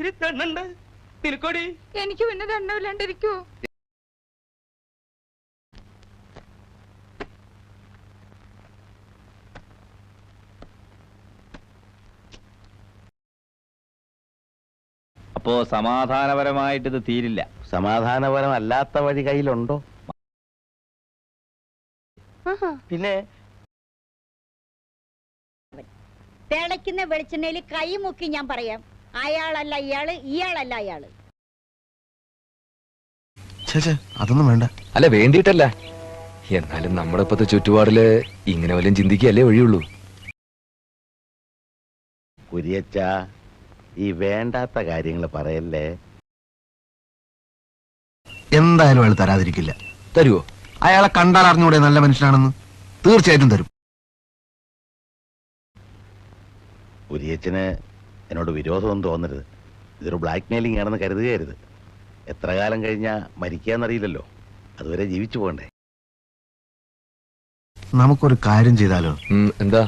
ഇത്തിരി തെണ്ണുണ്ട് നിൽക്കോടി. എനിക്ക് പിന്നെ തെണ്ണമില്ലാണ്ടിരിക്കോ? അപ്പോ സമാധാനപരമായിട്ട് ഇത് തീരില്ല. സമാധാനപരമല്ലാത്ത വഴി കയ്യിലുണ്ടോ? പിന്നെ തിളയ്ക്കുന്ന വെളിച്ചെണ്ണയിൽ കൈ മുക്കി ഞാൻ പറയാം, അയാളല്ല ഇയാള്, ഇയാളല്ല അയാള്. അതൊന്നും വേണ്ട. അല്ല, വേണ്ടിയിട്ടല്ല. എന്നാലും നമ്മുടെ ഇപ്പത്തെ ചുറ്റുപാടില് ഇങ്ങനെ വല്ലതും ചിന്തിക്കല്ലേ വഴിയുള്ളൂ. കുര്യച്ച, ഈ വേണ്ടാത്ത കാര്യങ്ങൾ പറയല്ലേ. എന്തായാലും അയാൾ തരാതിരിക്കില്ല. തരുവോ? അയാളെ കണ്ടാൽ അറിഞ്ഞൂടെ നല്ല മനുഷ്യനാണെന്ന്? തീർച്ചയായിട്ടും തരും. കുര്യച്ചന് എന്നോട് വിരോധമൊന്നും തോന്നരുത്. ഇതൊരു ബ്ലാക്ക് മെയിലിംഗ് ആണെന്ന് കരുതുകയരുത്. എത്ര കാലം കഴിഞ്ഞാ മരിക്കാന്നറിയില്ലല്ലോ, അതുവരെ ജീവിച്ചു പോകണ്ടേ. നമുക്കൊരു കാര്യം ചെയ്താലോ? എന്താ?